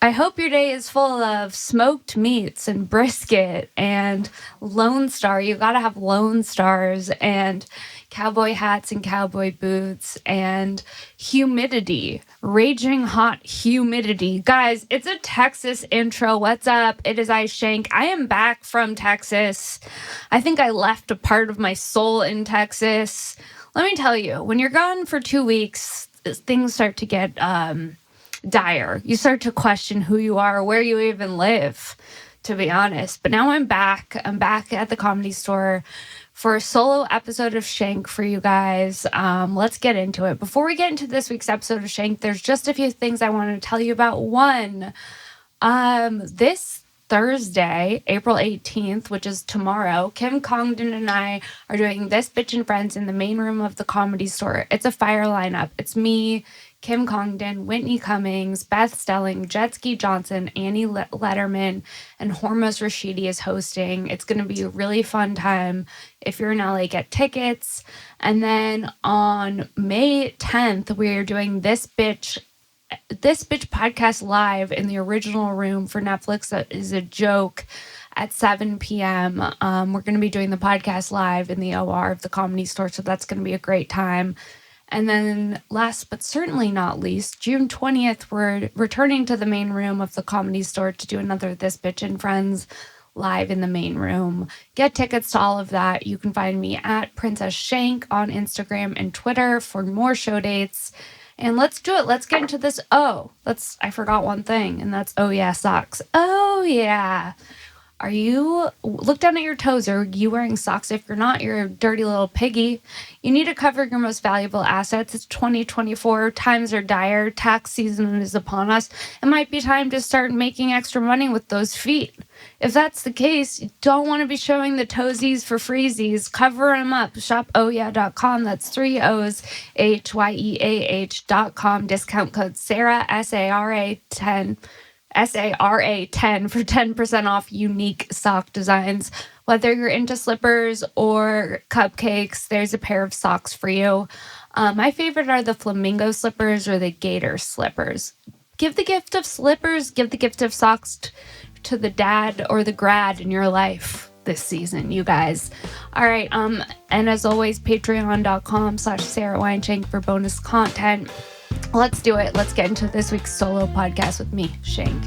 I hope your day is full of smoked meats and brisket and Lone Star. You got to have Lone Stars and cowboy hats and cowboy boots and humidity, raging hot humidity. Guys, it's a Texas intro. What's up? It is Shank. I am back from Texas. I think I left a part of my soul in Texas. Let me tell you, when you're gone for 2 weeks, things start to get dire. You start to question who you are, where you even live, to be honest. But now I'm back. I'm back at the Comedy Store for a solo episode of Shank for you guys. Let's get into it. Before we get into this week's episode of Shank, there's just a few things I want to tell you about. One, this Thursday, April 18th, which is tomorrow, Kim Congdon and I are doing This Bitch and Friends in the main room of the Comedy Store. It's a fire lineup. It's me, Kim Congdon, Whitney Cummings, Beth Stelling, Jetski Johnson, Annie Letterman, and Hormuz Rashidi is hosting. It's going to be a really fun time. If you're in LA, get tickets. And then on May 10th, we're doing This Bitch podcast live in the original room for Netflix. That is a joke at 7 p.m. We're going to be doing the podcast live in the OR of the Comedy Store, so that's going to be a great time. And then last but certainly not least, June 20th, we're returning to the main room of the Comedy Store to do another This Bitch and Friends live in the main room. Get tickets to all of that. You can find me at Princess Shank on Instagram and Twitter for more show dates. And let's do it. Let's get into this. I forgot one thing, and that's, oh yeah, socks. Oh yeah. Look down at your toes. Are you wearing socks? If you're not, you're a dirty little piggy. You need to cover your most valuable assets. It's 2024. Times are dire. Tax season is upon us. It might be time to start making extra money with those feet. If that's the case, you don't want to be showing the toesies for freezies. Cover them up. Shop ohyeah.com. That's 3 O's, HYEAH.com. Discount code Sara, SARA10. SARA10 for 10% off unique sock designs. Whether you're into slippers or cupcakes, there's a pair of socks for you. My favorite are the flamingo slippers or the gator slippers. Give the gift of slippers, give the gift of socks to the dad or the grad in your life this season, you guys. All right, and as always, patreon.com/Sara Weinshenk for bonus content. Let's do it. Let's get into this week's solo podcast with me, Shank.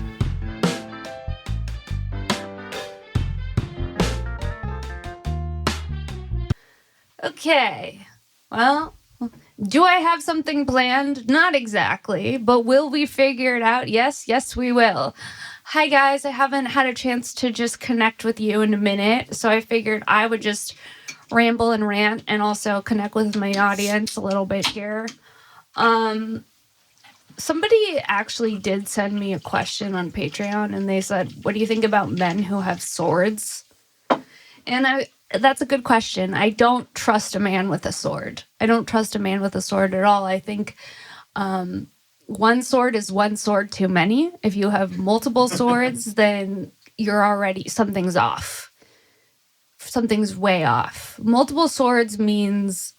Okay. Well, do I have something planned? Not exactly, but will we figure it out? Yes, we will. Hi, guys. I haven't had a chance to just connect with you in a minute, so I figured I would just ramble and rant and also connect with my audience a little bit here. Somebody actually did send me a question on Patreon, and they said, what do you think about men who have swords? And that's a good question. I don't trust a man with a sword. I don't trust a man with a sword at all. I think one sword is one sword too many. If you have multiple swords, then something's off. Something's way off. Multiple swords means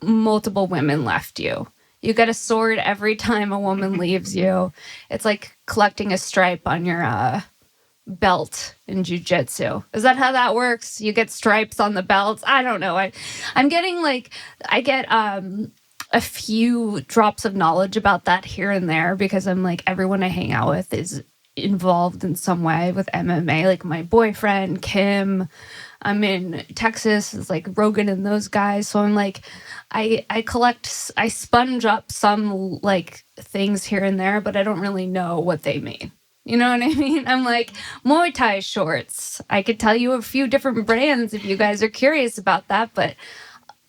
multiple women left you. You get a sword every time a woman leaves you. It's like collecting a stripe on your belt in jiu-jitsu. Is that how that works? You get stripes on the belts? I don't know. I get a few drops of knowledge about that here and there because I'm like, everyone I hang out with is involved in some way with MMA. Like my boyfriend, Kim. I'm in Texas, it's like Rogan and those guys. So I'm like, I sponge up some like things here and there, but I don't really know what they mean. You know what I mean? I'm like, Muay Thai shorts. I could tell you a few different brands if you guys are curious about that, but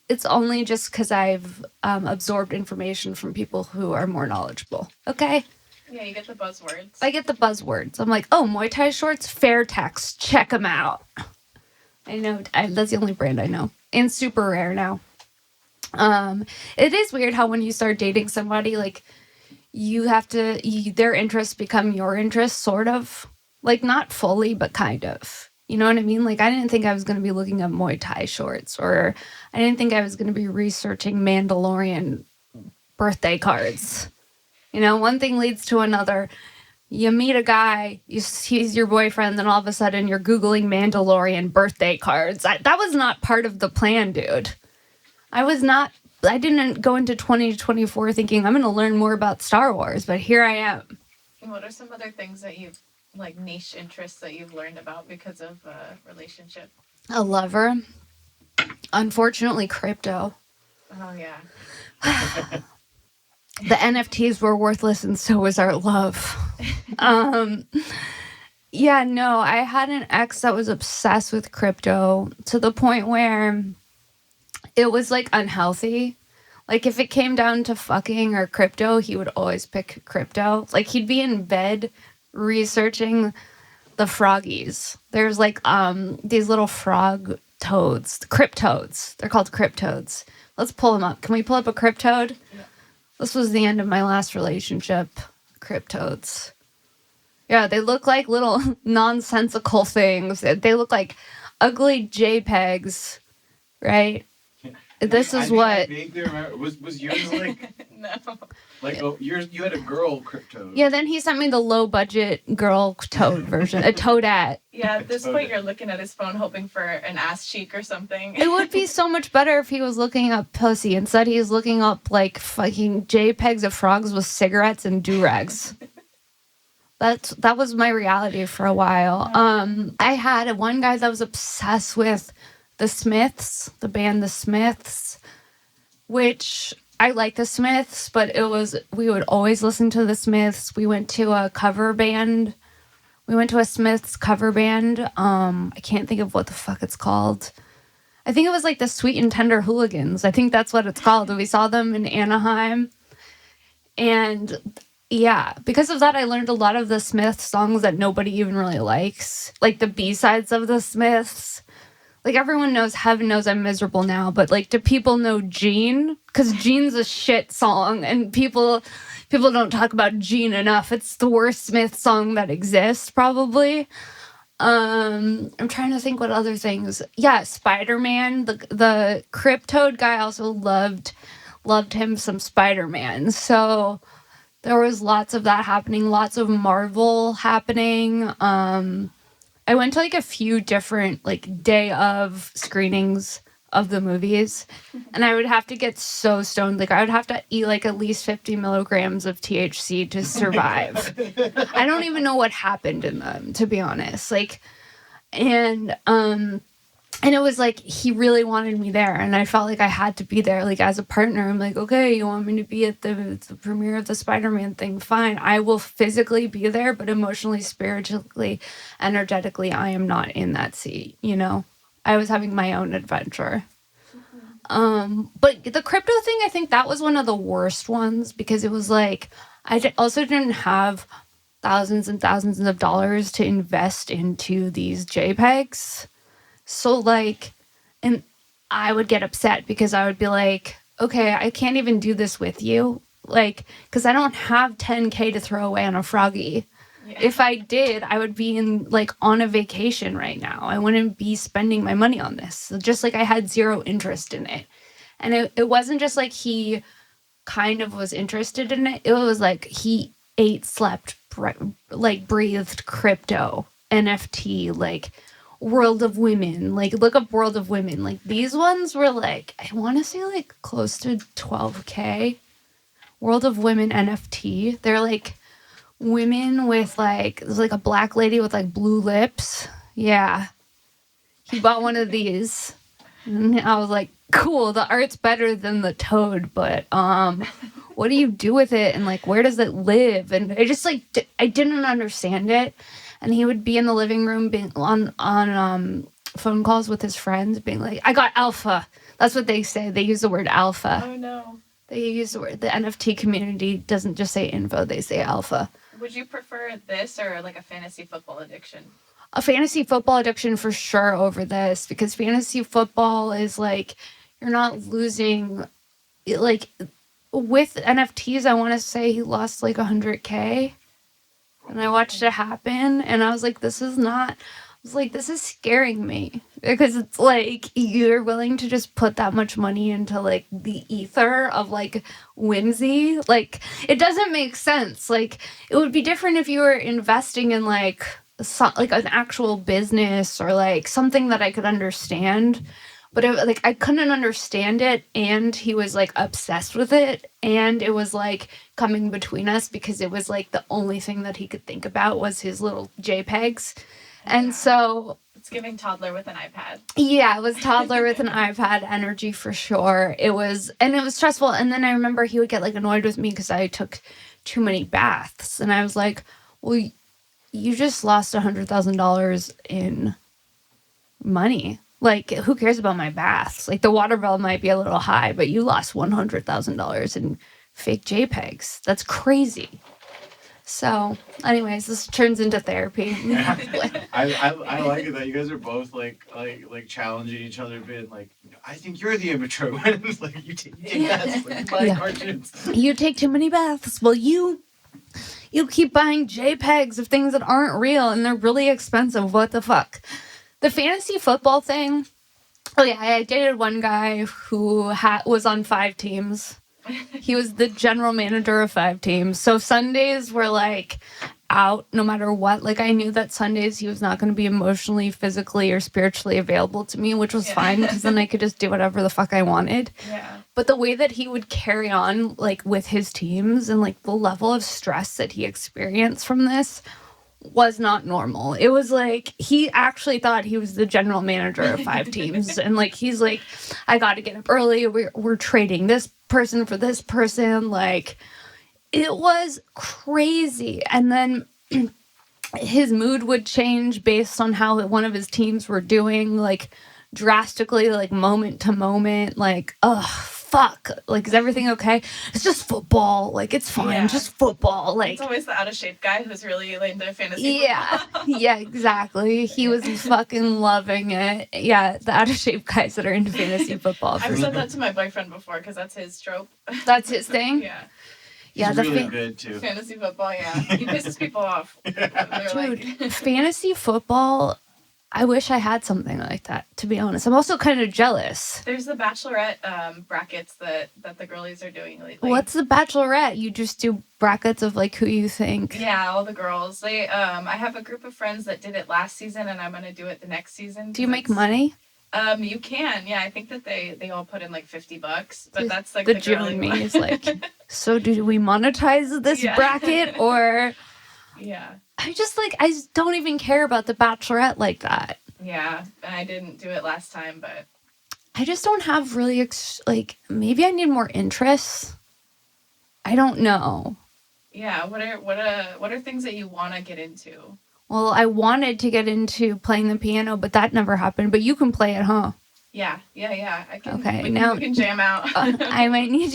it's only just because I've absorbed information from people who are more knowledgeable. Okay? Yeah, you get the buzzwords. I get the buzzwords. I'm like, oh, Muay Thai shorts, Fairtex, check them out. I know, that's the only brand I know. And super rare now. It is weird how when you start dating somebody, like, their interests become your interests, sort of. Like, not fully, but kind of. You know what I mean? Like, I didn't think I was going to be looking at Muay Thai shorts, or I didn't think I was going to be researching Mandalorian birthday cards. You know, one thing leads to another. You meet a guy, he's your boyfriend, then all of a sudden you're Googling Mandalorian birthday cards. That was not part of the plan, dude. I didn't go into 2024 thinking I'm going to learn more about Star Wars, but here I am. What are some other things that you've, like, niche interests that you've learned about because of a relationship? A lover. Unfortunately, crypto. Oh, yeah. The NFTs were worthless and so was our love. Yeah, no, I had an ex that was obsessed with crypto to the point where it was like unhealthy. Like if it came down to fucking or crypto, he would always pick crypto. Like he'd be in bed researching the froggies. There's like these little frog toads, cryptodes. They're called cryptodes. Let's pull them up. Can we pull up a cryptode? Yeah. This was the end of my last relationship. Cryptodes. Yeah, they look like little nonsensical things. They look like ugly JPEGs, right? This is what. I vaguely remember. Was yours like? No. Like yours, you had a girl crypto. Yeah, then he sent me the low budget girl toad version, a toadette. Yeah, at this point you're looking at his phone hoping for an ass cheek or something. It would be so much better if he was looking up pussy. Instead, he's looking up like fucking JPEGs of frogs with cigarettes and do-rags. That was my reality for a while. I had one guy that was obsessed with the Smiths, the band The Smiths, which I like the Smiths, but we would always listen to the Smiths. We went to a cover band. We went to a Smiths cover band. I can't think of what the fuck it's called. I think it was like the Sweet and Tender Hooligans. I think that's what it's called. We saw them in Anaheim. And yeah, because of that, I learned a lot of the Smiths songs that nobody even really likes. Like the B-sides of the Smiths. Like everyone knows Heaven Knows I'm Miserable Now, but like do people know Gene? Because Gene's a shit song and people don't talk about Gene enough. It's the worst Smith song that exists, probably. I'm trying to think what other things. Yeah, Spider-Man. The Cryptoad guy also loved him some Spider-Man. So there was lots of that happening, lots of Marvel happening. I went to like a few different like day of screenings of the movies, and I would have to get so stoned. Like I would have to eat like at least 50 milligrams of THC to survive. I don't even know what happened in them, to be honest. Like, and it was like he really wanted me there, and I felt like I had to be there, like as a partner. I'm like, okay, you want me to be at the premiere of the Spider-Man thing? Fine, I will physically be there, but emotionally, spiritually, energetically, I am not in that seat. You know, I was having my own adventure. But the crypto thing, I think that was one of the worst ones because it was like also didn't have thousands and thousands of dollars to invest into these JPEGs. So, like, and I would get upset because I would be like, okay, I can't even do this with you. Like, because I don't have $10K to throw away on a froggy. Yeah. If I did, I would be on a vacation right now. I wouldn't be spending my money on this. So just like I had zero interest in it. And it wasn't just like he kind of was interested in it. It was like he ate, slept, breathed crypto, NFT, like World of Women. Like look up World of Women. Like these ones were like, I want to say like close to 12K. World of Women NFT. They're like women with like, there's like a black lady with like blue lips. Yeah. He bought one of these. And I was like, cool, the art's better than the toad, but what do you do with it? And like, where does it live? And I just like, I didn't understand it. And he would be in the living room being on phone calls with his friends being like, I got alpha. That's what they say. They use the word alpha. Oh, no. They use the word, the NFT community doesn't just say info, they say alpha. Would you prefer this or like a fantasy football addiction? A fantasy football addiction for sure over this, because fantasy football is like, you're not losing, like, with NFTs, I want to say he lost like 100K. And I watched it happen, and I was like, this is not was like, this is scaring me because it's like you're willing to just put that much money into like the ether of like whimsy. Like it doesn't make sense. Like it would be different if you were investing in like like an actual business or like something that I could understand. But like I couldn't understand it, and he was like obsessed with it, and it was like coming between us because it was like the only thing that he could think about was his little JPEGs. And Yeah. so, It's giving toddler with an iPad. yeah, it was toddler with an iPad energy for sure. It was stressful. And then I remember he would get like annoyed with me because I took too many baths. And I was like, well, you just lost $100,000 in money. Like, who cares about my baths? Like, the water bill might be a little high, but you lost $100,000 in fake JPEGs. That's crazy. So, anyways, this turns into therapy. I like it that you guys are both like challenging each other a bit. Like, I think you're the immature one. It's like you take that. Like, you buy Yeah. cartoons. You take too many baths. Well, you keep buying JPEGs of things that aren't real, and they're really expensive. What the fuck? The fantasy football thing. Oh yeah, I dated one guy who was on 5 teams. He was the general manager of 5 teams. So Sundays were like out no matter what. Like I knew that Sundays he was not going to be emotionally, physically, or spiritually available to me, which was fine because then I could just do whatever the fuck I wanted. Yeah. But the way that he would carry on like with his teams and like the level of stress that he experienced from this was not normal. It was like he actually thought he was the general manager of 5 teams, and like he's like, I got to get up early. We're trading this person for this person. Like it was crazy. And then his mood would change based on how one of his teams were doing, like drastically, like moment to moment. Like, oh fuck, like is everything okay? It's just football, like it's fine. Yeah. Just football. Like It's always the out of shape guy who's really into fantasy yeah, football. yeah, exactly. He was fucking loving it. Yeah, the out of shape guys that are into fantasy football. I've said that to my boyfriend before because that's his trope. That's his thing. Yeah. Yeah, He's the really good too. Fantasy football, yeah. He pisses people off. They're dude, fantasy football. I wish I had something like that. To be honest, I'm also kind of jealous. There's the Bachelorette brackets that the girlies are doing lately. What's the Bachelorette? You just do brackets of like who you think. Yeah, all the girls. They I have a group of friends that did it last season, and I'm gonna do it the next season. Do you make money? You can. Yeah, I think that they all put in like $50, but that's like the the Joe girly in me one. is like, so do we monetize this Yeah. bracket or? Yeah. I just don't even care about the Bachelorette like that. Yeah, and I didn't do it last time, but I just don't have really, maybe I need more interests. I don't know. yeah. What are things that you want to get into? Well, I wanted to get into playing the piano, but that never happened. But you can play it, huh? Yeah. I can. Okay, we now- can jam out. I might need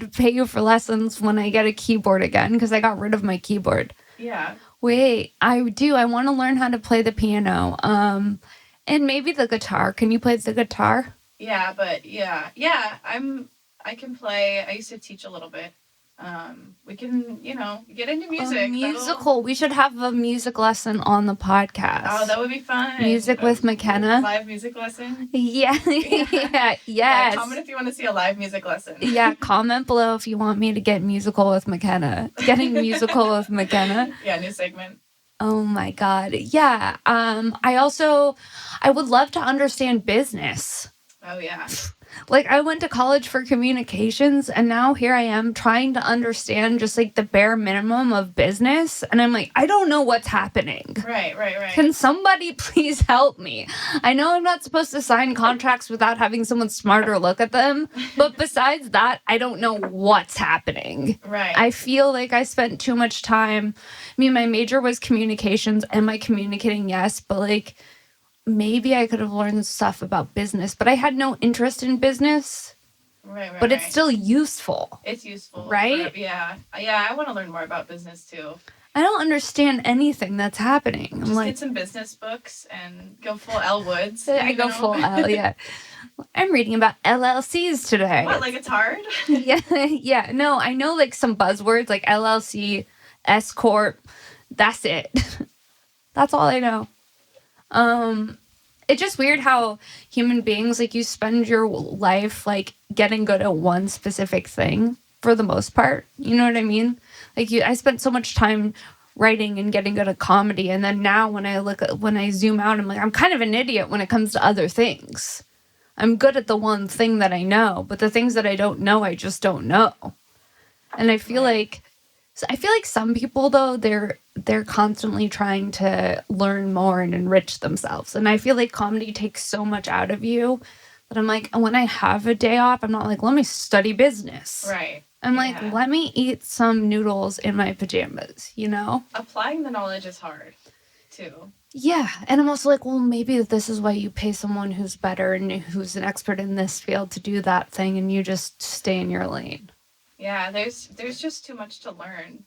to pay you for lessons when I get a keyboard again, because I got rid of my keyboard. Yeah. Wait, I want to learn how to play the piano. And maybe the guitar. Can you play the guitar? Yeah, but yeah. I can play. I used to teach a little bit. We can, get into music. A musical. We should have a music lesson on the podcast. Oh, that would be fun. Music with Mckenna. Live music lesson. Yeah. Yeah, Yes. comment if you want to see a live music lesson. Yeah, comment below if you want me to get musical with Mckenna. Getting musical with Mckenna. Yeah, new segment. Oh my God. Yeah. I would love to understand business. Oh yeah. Like I went to college for communications, and now here I am trying to understand just like the bare minimum of business. And I'm like, I don't know what's happening. Right. Can somebody please help me? I know I'm not supposed to sign contracts without having someone smarter look at them. But besides that, I don't know what's happening. Right. I feel like I spent too much time. I mean, my major was communications. Am I communicating? Yes. But like, maybe I could have learned stuff about business, but I had no interest in business. Right. But it's still useful. It's useful. Right? Yeah. I want to learn more about business too. I don't understand anything that's happening. I'm Just like, get some business books and go full Elle Woods. I go full L, yeah. I'm reading about LLCs today. What, like it's hard? Yeah. No, I know like some buzzwords like LLC, S Corp. That's it. That's all I know. It's just weird how human beings, like, you spend your life, like, getting good at one specific thing for the most part. You know what I mean? Like, I spent so much time writing and getting good at comedy, and then now when I zoom out, I'm like, I'm kind of an idiot when it comes to other things. I'm good at the one thing that I know, but the things that I don't know, I just don't know. And I feel like some people, though, they're constantly trying to learn more and enrich themselves. And I feel like comedy takes so much out of you that I'm like, when I have a day off, I'm not like, let me study business. Right. I'm like, let me eat some noodles in my pajamas, you know? Applying the knowledge is hard, too. Yeah. And I'm also like, well, maybe this is why you pay someone who's better and who's an expert in this field to do that thing, and you just stay in your lane. Yeah, there's just too much to learn.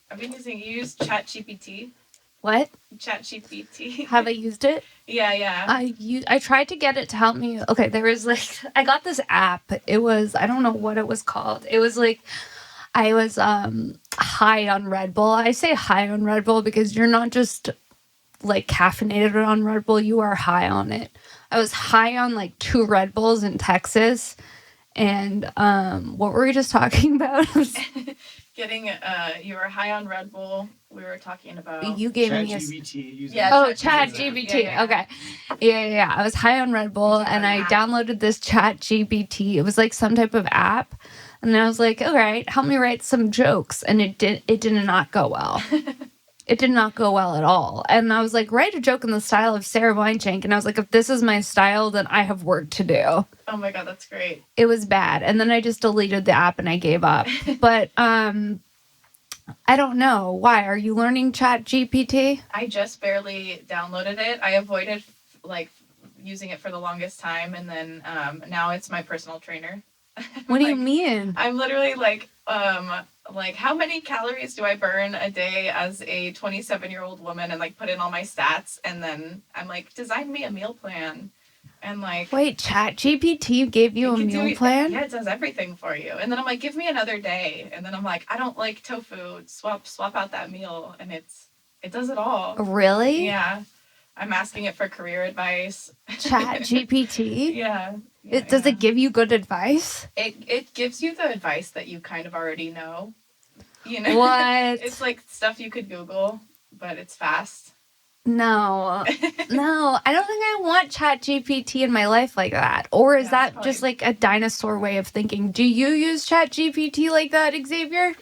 I've been you use ChatGPT. What? ChatGPT. Have I used it? Yeah. I tried to get it to help me. Okay, there was like, I got this app. It was, I don't know what it was called. It was like, I was high on Red Bull. I say high on Red Bull because you're not just like caffeinated on Red Bull, you are high on it. I was high on like 2 Red Bulls in Texas. And what were we just talking about? Getting you were high on Red Bull. We were talking about you gave me ChatGPT. ChatGPT. Yeah. Okay. Yeah. I was high on Red Bull and I downloaded this ChatGPT. It was like some type of app. And I was like, all right, help me write some jokes. And it did not go well. It did not go well at all. And I was like, write a joke in the style of Sara Weinshenk. And I was like, if this is my style, then I have work to do. Oh my God, that's great. It was bad. And then I just deleted the app and I gave up. But I don't know. Why? Are you learning ChatGPT? I just barely downloaded it. I avoided like using it for the longest time. And then now it's my personal trainer. What do you mean? I'm literally like how many calories do I burn a day as a 27-year-old woman, and like put in all my stats, and then I'm like, design me a meal plan. And like, wait, ChatGPT gave you a meal plan? Yeah, it does everything for you. And then I'm like, give me another day. And then I'm like, I don't like tofu. Swap out that meal, and it does it all. Really? Yeah. I'm asking it for career advice. ChatGPT? Yeah. Does it give you good advice? It gives you the advice that you kind of already know. You know? What? It's like stuff you could Google, but it's fast. No, I don't think I want ChatGPT in my life like that. Or is that just like a dinosaur way of thinking? Do you use ChatGPT like that, Xavier?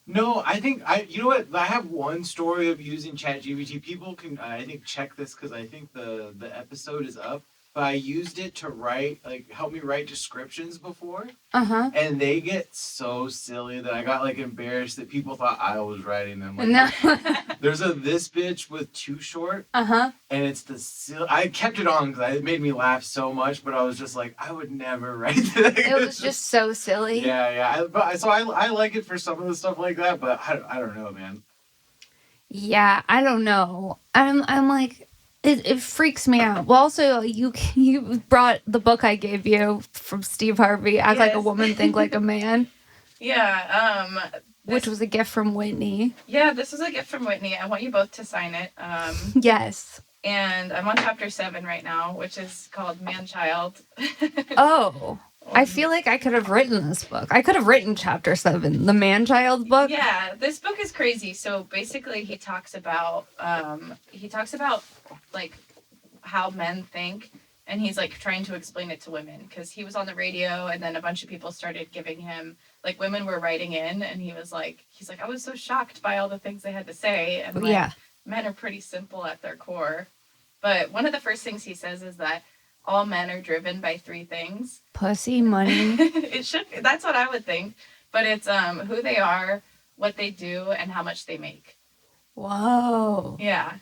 No, I think you know what? I have one story of using ChatGPT. People can, I think, check this because I think the episode is up. But I used it to help me write descriptions before. Uh-huh. And they get so silly that I got like embarrassed that people thought I was writing them. Like, No. There's this bitch with Too Short. Uh-huh. And it's I kept it on because it made me laugh so much, but I was just like, I would never write that. It was just so silly. Yeah. I like it for some of the stuff like that, but I don't know, man. Yeah, I don't know. I'm like, it freaks me out. Well, also, you brought the book I gave you from Steve Harvey, Act Like a Woman, Think Like a Man. Yeah. Which was a gift from Whitney. Yeah, this is a gift from Whitney. I want you both to sign it. Yes. And I'm on chapter 7 right now, which is called Man-Child. Oh. I feel like I could have written this book. I could have written chapter 7, the Man-Child book. Yeah, this book is crazy. So basically he talks about like how men think, and he's like trying to explain it to women because he was on the radio, and then a bunch of people started giving him, like, women were writing in, and he's like, I was so shocked by all the things they had to say, and like, men are pretty simple at their core. But one of the first things he says is that all men are driven by 3 things. Pussy, money. It should be. That's what I would think. But it's who they are, what they do, and how much they make. Whoa. Yeah.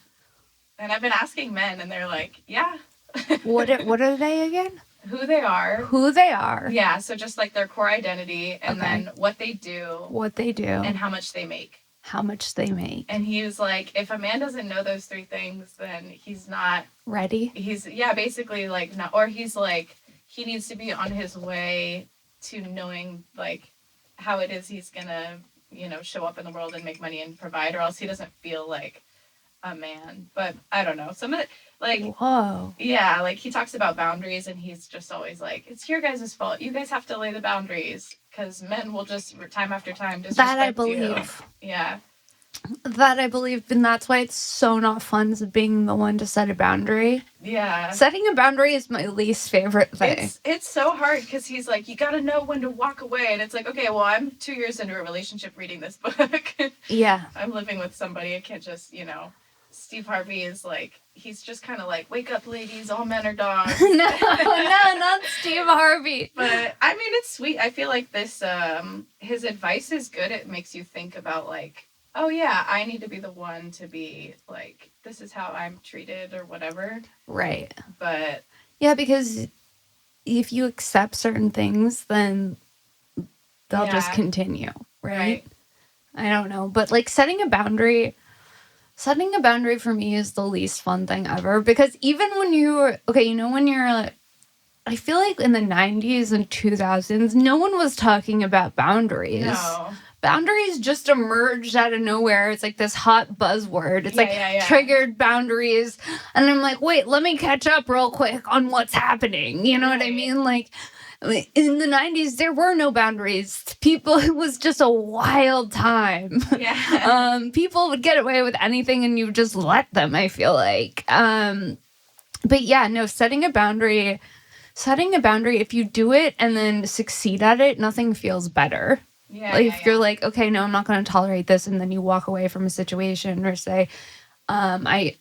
And I've been asking men, and they're like, yeah. What are they again? Who they are. Who they are. Yeah, so just like their core identity, and then what they do. What they do. And how much they make. How much they make. And he was like, if a man doesn't know those 3 things, then he's not ready. Basically like not, or he's like, he needs to be on his way to knowing like how it is he's gonna, show up in the world and make money and provide, or else he doesn't feel like a man. But I don't know. Some of it, like, Whoa. yeah, like he talks about boundaries and he's just always like, it's your guys' fault. You guys have to lay the boundaries because men will just time after time disrespect That I you. believe. Yeah. That I believe, and that's why it's so not fun being the one to set a boundary. Yeah. Setting a boundary is my least favorite thing. It's so hard because he's like, you got to know when to walk away. And it's like, okay, well, I'm 2 years into a relationship reading this book. Yeah. I'm living with somebody. I can't just, Steve Harvey is like, he's just kind of like, wake up, ladies, all men are dogs. No, not Steve Harvey. But, I mean, it's sweet. I feel like this, his advice is good. It makes you think about, like, oh, yeah, I need to be the one to be, like, this is how I'm treated or whatever. Right. But... yeah, because if you accept certain things, then they'll just continue, right? I don't know. But, like, setting a boundary for me is the least fun thing ever. Because even when you're, when you're, I feel like in the 90s and 2000s, no one was talking about boundaries. No. Boundaries just emerged out of nowhere. It's like this hot buzzword. It's triggered boundaries. And I'm like, wait, let me catch up real quick on what's happening. You know what I mean? Like, in the 90s, there were no boundaries. It was just a wild time. Yeah. People would get away with anything and you just let them, I feel like. But yeah, no, setting a boundary, if you do it and then succeed at it, nothing feels better. Yeah, if you're like, okay, no, I'm not going to tolerate this, and then you walk away from a situation or say, it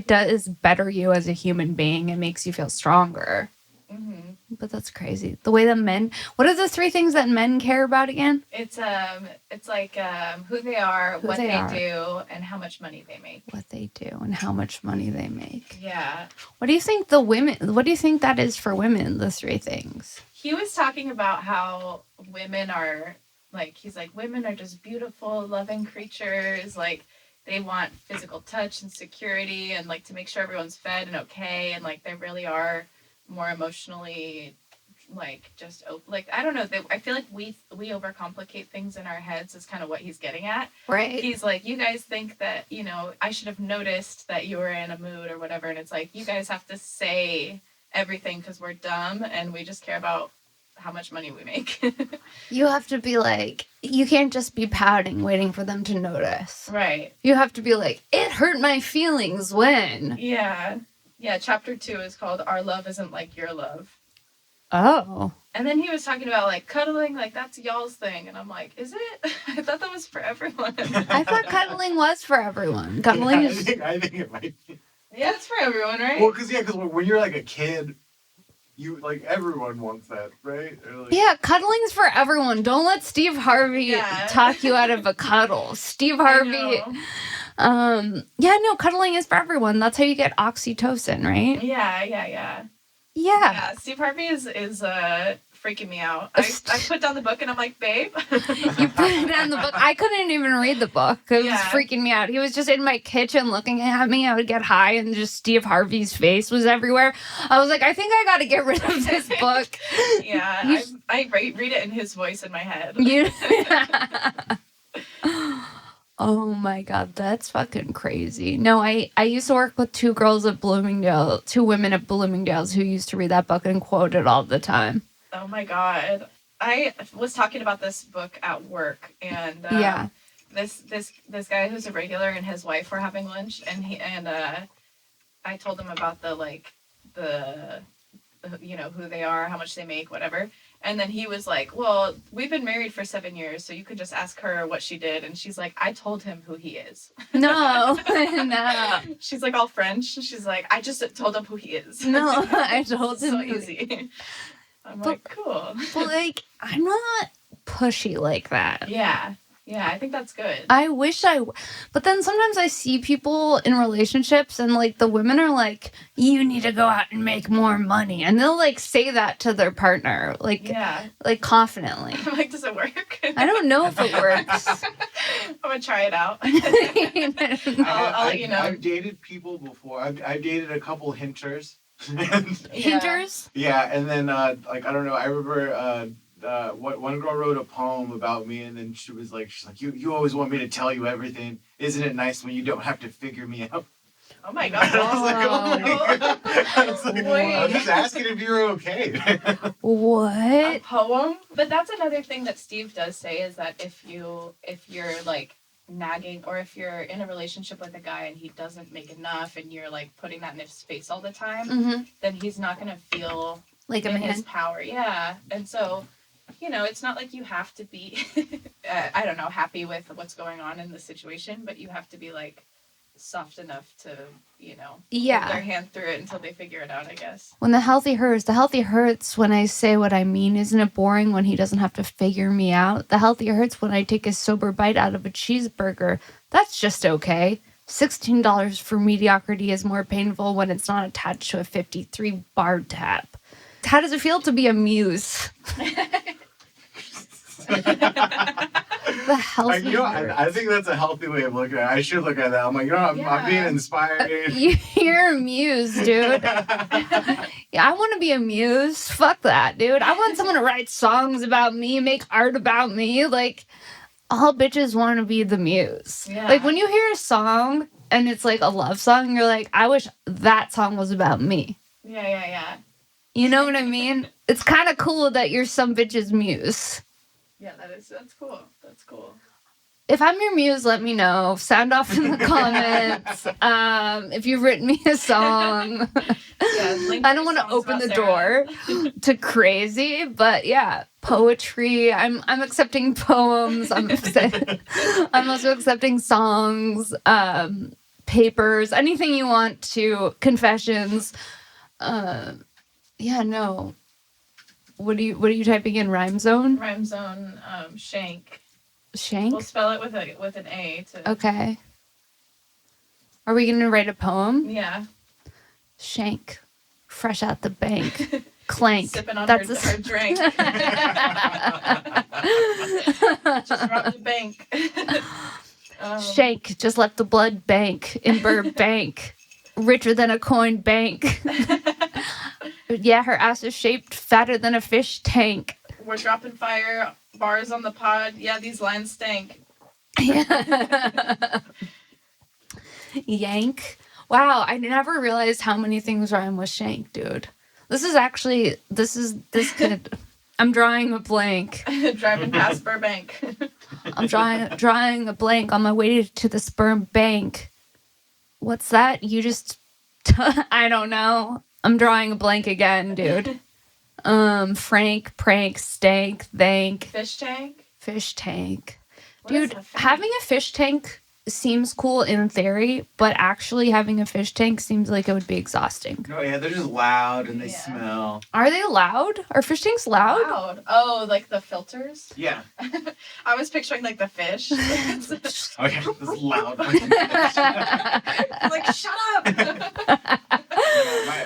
does better you as a human being. It makes you feel stronger. Mm-hmm. But that's crazy. The way that men, what are the 3 things that men care about again? It's like who they are, what they do, and how much money they make. What they do and how much money they make. Yeah. What do you think that is for women, the 3 things? He was talking about how women are, like, he's like, women are just beautiful, loving creatures. Like, they want physical touch and security and, like, to make sure everyone's fed and okay. And, like, they really are more emotionally, like, just, like, I don't know. I feel like we overcomplicate things in our heads is kind of what he's getting at. Right. He's like, you guys think that, I should have noticed that you were in a mood or whatever. And it's like, you guys have to say everything because we're dumb and we just care about how much money we make. You have to be like, you can't just be pouting waiting for them to notice. Right. You have to be like, it hurt my feelings when. Yeah. Chapter 2 is called Our Love Isn't Like Your Love. Oh. And then he was talking about, like, cuddling, like, that's y'all's thing. And I'm like, is it? I thought that was for everyone. I thought cuddling was for everyone. Cuddling yeah, is... I think it might be. Yeah, it's for everyone, right? Well, because when you're, like, a kid, you, like, everyone wants that, right? Like... yeah, cuddling's for everyone. Don't let Steve Harvey talk you out of a cuddle. Steve Harvey... cuddling is for everyone. That's how you get oxytocin, right? Yeah. Steve Harvey is freaking me out. I put down the book and I'm like, babe. You put down the book. I couldn't even read the book. It was freaking me out. He was just in my kitchen looking at me. I would get high and just Steve Harvey's face was everywhere. I was like, I think I got to get rid of this book. Yeah, I read it in his voice in my head. Oh my God, that's fucking crazy. No, I used to work with 2 women at Bloomingdale's who used to read that book and quote it all the time. Oh my God. I was talking about this book at work and this guy who's a regular and his wife were having lunch and I told him about the who they are, how much they make, whatever. And then he was like, well, we've been married for 7 years, so you could just ask her what she did. And she's like, I told him who he is. No. She's like all French. She's like, I just told him who he is. No, I told him. So easy. I'm like, cool. But, like, I'm not pushy like that. Yeah. Yeah, I think that's good. I wish but then sometimes I see people in relationships and, like, the women are like, you need to go out and make more money. And they'll, like, say that to their partner, like confidently. I'm like, does it work? I don't know if it works. I'm going to try it out. I'll let you know. I've dated people before. I've dated a couple hinters. Hinters? Yeah, and then, I don't know, I remember... one girl wrote a poem about me, and then she's like, you always want me to tell you everything. isn't it nice when you don't have to figure me out? Oh my god. I was like, oh my god. I was like, Wait. I'm just asking if you're okay. A What? poem? But that's another thing that Steve does say is that if you're like nagging, or if you're in a relationship with a guy and he doesn't make enough and you're like putting that in his face all the time, Mm-hmm. then he's not gonna feel Like a in man. his power. Yeah. And so, it's not like you have to be I don't know, happy with what's going on in the situation, but you have to be like soft enough to, Yeah. hold their hand through it until they figure it out, I guess. When the healthy hurts when I say what I mean. Isn't it boring when he doesn't have to figure me out? The healthy hurts when I take a sober bite out of a cheeseburger. That's just okay. $16 for mediocrity is more painful when it's not attached to a 53 bar tab. How does it feel to be a muse? The healthy hurts. I think that's a healthy way of looking at it. I should look at that. I'm like, I'm being inspired. You're a muse, dude. Yeah, I want to be a muse. Fuck that, dude. I want someone to write songs about me, make art about me. Like, all bitches want to be the muse. Yeah. Like, when you hear a song and it's like a love song, you're like, I wish that song was about me. Yeah. You know what I mean? It's kind of cool that you're some bitch's muse. Yeah, that's cool. That's cool. If I'm your muse, let me know. Sound off in the comments. If you've written me a song. Yeah, I don't want to open the door to crazy, but yeah, poetry. I'm accepting poems. I'm also accepting songs, papers, anything you want to, confessions. Yeah, no. What are you typing in? Rhyme zone? Rhyme zone, shank. Shank? We'll spell it with an A to. Okay. Are we gonna write a poem? Yeah. Shank. Fresh out the bank. Clank. Sipping on That's her drink. Just robbed the bank. Shank just left the blood bank in Burbank. Richer than a coin bank. Yeah, her ass is shaped fatter than a fish tank. We're dropping fire bars on the pod. Yeah, these lines stank. Yank. Wow, I never realized how many things rhyme with shank, dude. This could. I'm drawing a blank. Driving past Burbank. I'm drawing a blank on my way to the sperm bank. What's that? You just... I don't know. I'm drawing a blank again, dude. Frank, prank, stank, thank. Fish tank? Fish tank. What is Dude, a fish? having a fish tank seems cool in theory, but actually having a fish tank seems like it would be exhausting. No, yeah, they're just loud and they Yeah. smell. Are they loud? Are fish tanks loud? Loud. Oh, like the filters? Yeah. I was picturing like the fish. Okay, this loud. Like, shut up!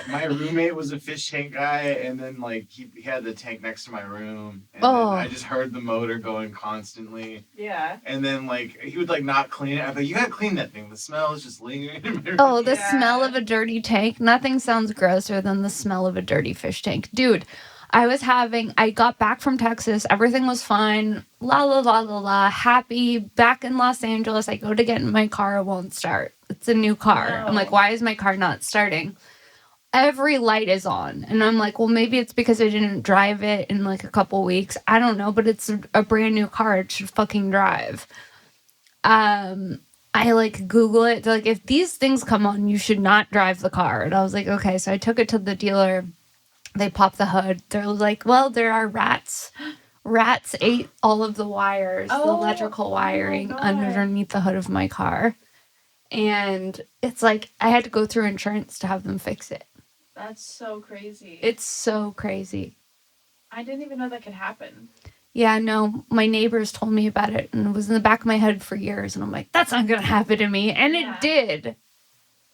my roommate was a fish tank guy, and then like he had the tank next to my room, and Oh. then I just heard the motor going constantly. Yeah. And then like he would like not clean it. I'm like, you gotta clean that thing. The smell is just lingering in my room. Oh, the Yeah. smell of a dirty tank. Nothing sounds grosser than the smell of a dirty fish tank. Dude, I got back from Texas. Everything was fine. La la la la la. Happy. Back in Los Angeles. I go to get in my car. It won't start. It's a new car. No. I'm like, why is my car not starting? Every light is on. And I'm like, well, maybe it's because I didn't drive it in like a couple weeks. I don't know, but it's a brand new car. It should fucking drive. I like Google it. They're like, if these things come on, you should not drive the car. And I was like, okay. So I took it to the dealer. They popped the hood. They're like, well, there are rats. Rats ate all of the wires, the Oh, electrical oh my wiring God. underneath the hood of my car. And it's like, I had to go through insurance to have them fix it. That's so crazy. It's so crazy. I didn't even know that could happen. Yeah, no, my neighbors told me about it and it was in the back of my head for years. And I'm like, that's not going to happen to me. And Yeah. it did.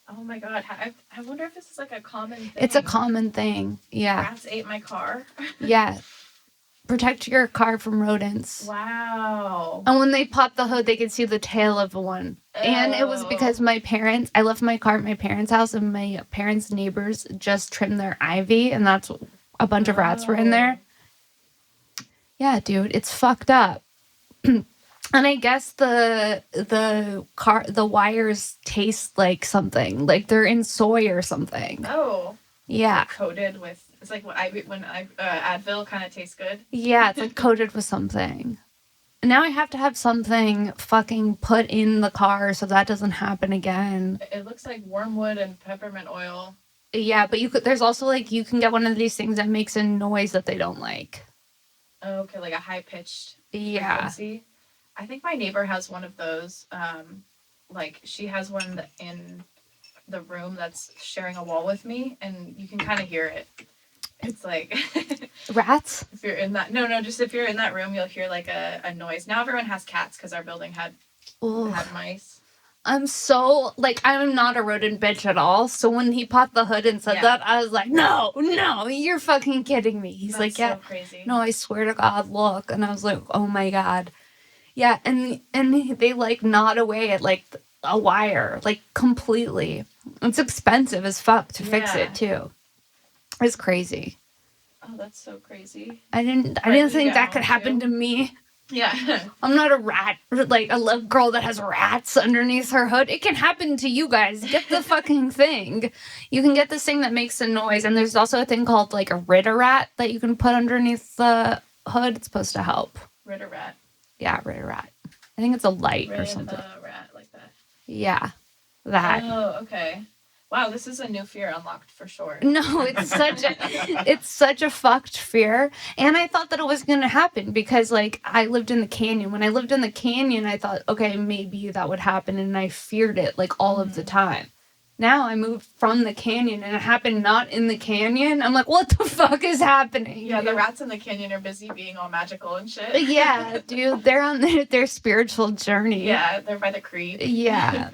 Oh my god. I wonder if this is like a common thing. It's a common thing. Yeah. Rats ate my car. Yeah. Protect your car from rodents. Wow. And when they popped the hood, they could see the tail of one. And it was because I left my car at my parents' house and my parents' neighbors just trimmed their ivy. And that's a bunch of rats were in there. Yeah, dude, it's fucked up. And I guess the wires taste like something, like they're in soy or something. Oh. Yeah. Coated with, it's like when Advil kind of tastes good. Yeah, it's like coated with something. Now I have to have something fucking put in the car so that doesn't happen again. It looks like wormwood and peppermint oil. Yeah, but there's also like, you can get one of these things that makes a noise that they don't like. Oh, okay, like a high-pitched Yeah. frequency. I think my neighbor has one of those. Like, she has one in the room that's sharing a wall with me, and you can kind of hear it. It's like... Rats? If you're in that... No, just if you're in that room, you'll hear like a noise. Now everyone has cats because our building had mice. I'm so, like, I'm not a rodent bitch at all. So when he popped the hood and said that, I was like, no, you're fucking kidding me. He's That's like, yeah, so crazy. No, I swear to God, look. And I was like, oh my God. Yeah, and they, like, gnawed away at, like, a wire, like, completely. It's expensive as fuck to fix it, too. It's crazy. Oh, that's so crazy. I didn't think that could happen to me. Yeah. I'm not a rat, like a girl that has rats underneath her hood. It can happen to you guys. Get the fucking thing. You can get this thing that makes a noise. And there's also a thing called like a Ritter rat that you can put underneath the hood. It's supposed to help. Ritter rat. Yeah, Ritter rat. I think it's a light or something. Rat like that. Yeah, that. Oh, okay. Wow, this is a new fear unlocked for sure. No, it's such a fucked fear. And I thought that it was going to happen because, like, I lived in the canyon. When I lived in the canyon, I thought, okay, maybe that would happen. And I feared it, like, all of the time. Now I moved from the canyon and it happened not in the canyon. I'm like, what the fuck is happening? Yeah, the rats in the canyon are busy being all magical and shit. Yeah, dude, they're on their spiritual journey. Yeah, they're by the creek. Yeah.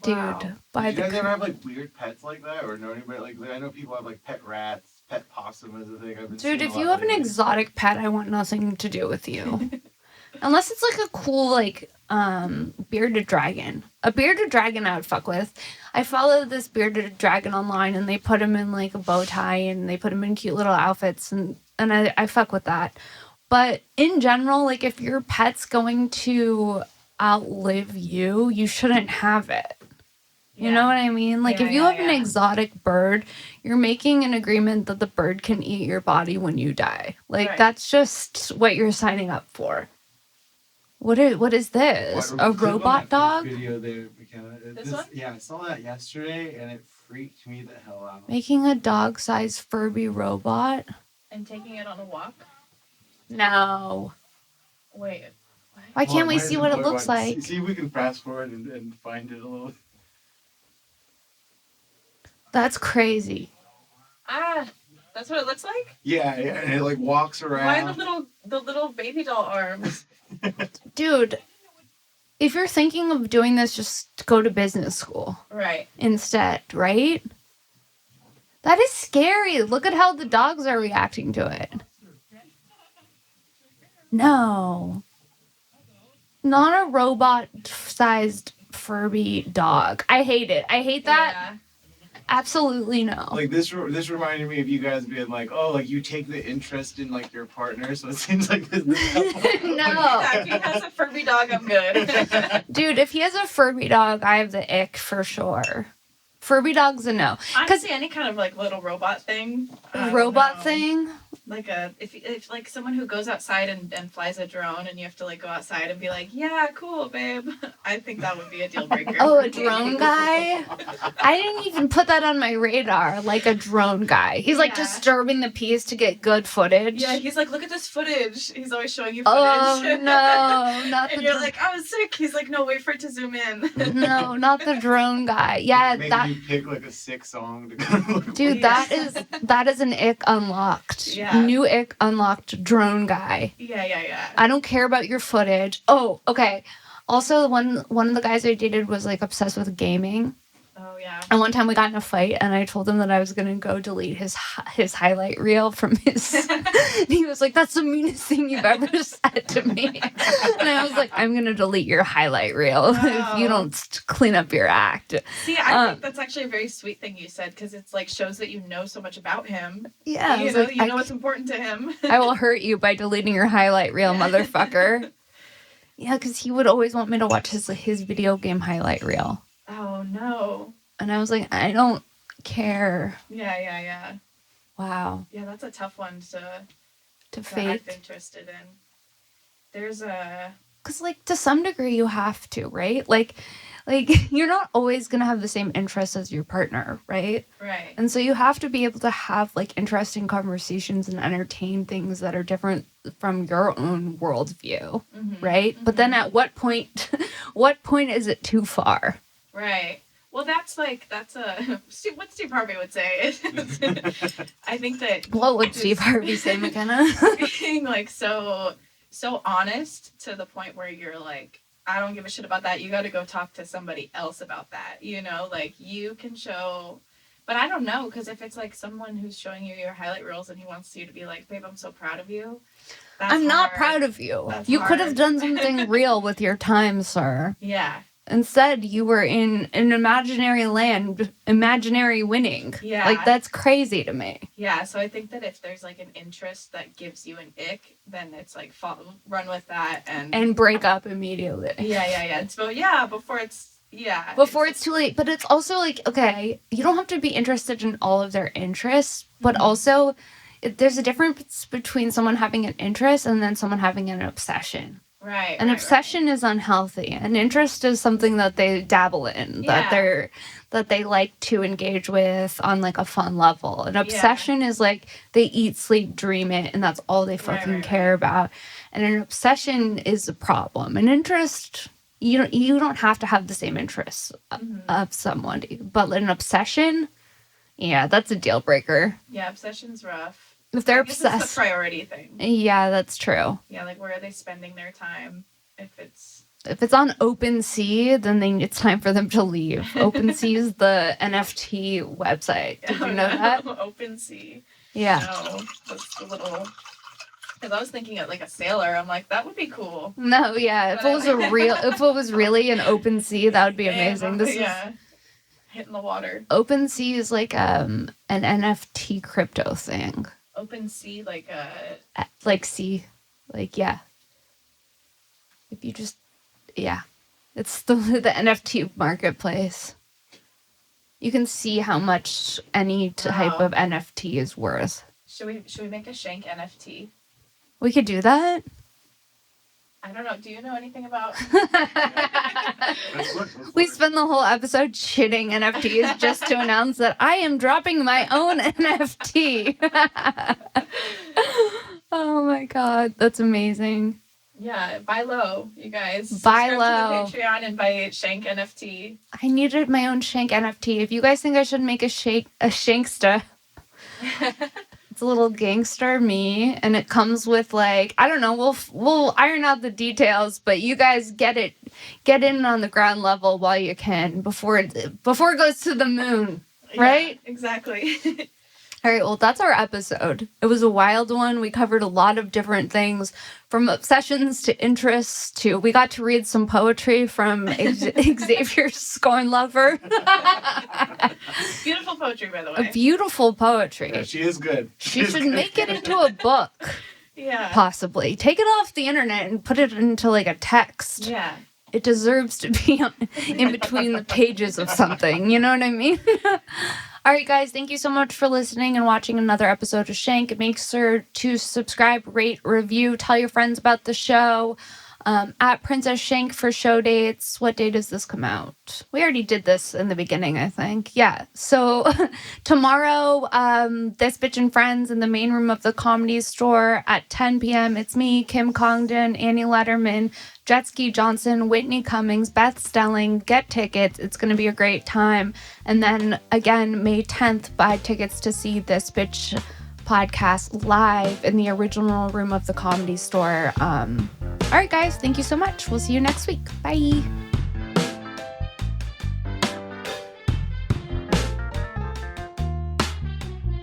Dude, Wow. by Did you the guys ever have like weird pets like that, or know anybody like? I know people have like pet rats, pet possum is a thing. I've been Dude, seeing a if lot you have an lately. exotic pet, I want nothing to do with you. Unless it's like a cool, like, bearded dragon. A bearded dragon I would fuck with. I follow this bearded dragon online and they put him in like a bow tie and they put him in cute little outfits and I fuck with that. But in general, like if your pet's going to outlive you, you shouldn't have it. You know what I mean? Like, if you have an exotic bird, you're making an agreement that the bird can eat your body when you die. Like, that's just what you're signing up for. What is this? A robot dog? Video there, Mckenna. This one? Yeah, I saw that yesterday, and it freaked me the hell out. Making a dog-sized Furby robot? And taking it on a walk? No. Wait. Why can't we see what it looks like? See if we can fast forward and find it a little. That's crazy. Ah, that's what it looks like? Yeah, and it like walks around. Why the little baby doll arms? Dude, if you're thinking of doing this, just go to business school. Right. Instead, right? That is scary. Look at how the dogs are reacting to it. No. Not a robot-sized Furby dog. I hate it. I hate that. Yeah. Absolutely no. Like this reminded me of you guys being like, oh, like you take the interest in like your partner, so it seems like this. No. Yeah, if he has a Furby dog, I'm good. Dude, if he has a Furby dog, I have the ick for sure. Furby dog's a no. Honestly, any kind of like little robot thing. Robot thing? Like if like someone who goes outside and flies a drone and you have to like go outside and be like, yeah, cool, babe. I think that would be a deal breaker. Oh, a drone guy? I didn't even put that on my radar, like a drone guy. He's like disturbing the peace to get good footage. Yeah, he's like, look at this footage. He's always showing you footage. Oh, no, not and the you're like, I was sick. He's like, no, wait for it to zoom in. No, not the drone guy. Yeah, Maybe that. you pick like a sick song to go. Dude, that is an ick unlocked. Yeah. New ick unlocked drone guy. Yeah. I don't care about your footage. Oh, okay. Also, one of the guys I dated was like obsessed with gaming. Oh yeah. And one time we got in a fight, and I told him that I was gonna go delete his highlight reel from his. And he was like, "That's the meanest thing you've ever said to me." And I was like, "I'm gonna delete your highlight reel if you don't clean up your act." See, I think that's actually a very sweet thing you said because it's like shows that you know so much about him. Yeah, you know what's important to him. I will hurt you by deleting your highlight reel, motherfucker. Yeah, because he would always want me to watch his video game highlight reel. Oh, no. And I was like, I don't care. Yeah. Wow. Yeah, that's a tough one to have fake. interested in. There's a... Because, like, to some degree, you have to, right? Like, you're not always going to have the same interests as your partner, right? Right. And so you have to be able to have, like, interesting conversations and entertain things that are different from your own worldview, right? But then at what point is it too far? Right. Well, that's a... what Steve Harvey would say. I think that... What would Steve Harvey say, Mckenna? Being, like, so honest to the point where you're like, I don't give a shit about that. You got to go talk to somebody else about that. You know, like, you can show, but I don't know, because if it's like someone who's showing you your highlight reels and he wants you to be like, babe, I'm so proud of you. I'm not proud of you. That's you could have hard. done something real with your time, sir. Yeah. Instead, you were in an imaginary land, imaginary winning. Yeah. Like, that's crazy to me. Yeah, so I think that if there's, like, an interest that gives you an ick, then it's, like, run with that and break up immediately. Yeah. So, yeah, before it's too late. But it's also, like, okay, you don't have to be interested in all of their interests, but also there's a difference between someone having an interest and then someone having an obsession. Right. An obsession is unhealthy. An interest is something that they dabble in, that they like to engage with on, like, a fun level. An obsession is like they eat, sleep, dream it, and that's all they fucking care about. And an obsession is a problem. An interest, you don't have to have the same interests of someone, but an obsession, yeah, that's a deal breaker. Yeah, obsession's rough. If they're obsessed, it's the priority thing. Yeah, that's true. Yeah, like, where are they spending their time? If it's on OpenSea, then it's time for them to leave. OpenSea is the NFT website. Did you know that? OpenSea. Yeah. No, that's the little. Because I was thinking of, like, a sailor. I'm like, that would be cool. No, yeah. If it was really an OpenSea, that would be amazing. This is hitting the water. OpenSea is like an NFT crypto thing. OpenSea, like sea, like, yeah. If you just, yeah, it's the NFT marketplace. You can see how much any type of NFT is worth. Should we make a Shank NFT? We could do that. I don't know. Do you know anything about? We spend the whole episode shitting NFTs just to announce that I am dropping my own NFT. Oh my god, that's amazing. Yeah, buy low, you guys. Buy Subscribe low. to the Patreon and buy Shank NFT. I needed my own Shank NFT. If you guys think I should make a Shanksta. It's a little gangster me, and it comes with, like, I don't know, we'll iron out the details, but you guys get in on the ground level while you can before it goes to the moon, right? Yeah, exactly. All right, well, that's our episode. It was a wild one. We covered a lot of different things, from obsessions to interests to... We got to read some poetry from Xavier's Scorn Lover. Beautiful poetry, by the way. A beautiful poetry. Yeah, she is good. She should make it into a book. Yeah. Possibly. Take it off the internet and put it into, like, a text. Yeah. It deserves to be in between the pages of something. You know what I mean? All right, guys, thank you so much for listening and watching another episode of Shank. Make sure to subscribe, rate, review, tell your friends about the show. At Princess Shank for show dates. What day does this come out? We already did this in the beginning, I think. Yeah. So tomorrow, This Bitch and Friends in the main room of the Comedy Store at 10 p.m. It's me, Kim Congdon, Annie Letterman, Jetski Johnson, Whitney Cummings, Beth Stelling. Get tickets. It's going to be a great time. And then again, May 10th, buy tickets to see This Bitch podcast live in the original room of the Comedy Store. All right, guys, thank you so much. We'll see you next week. Bye.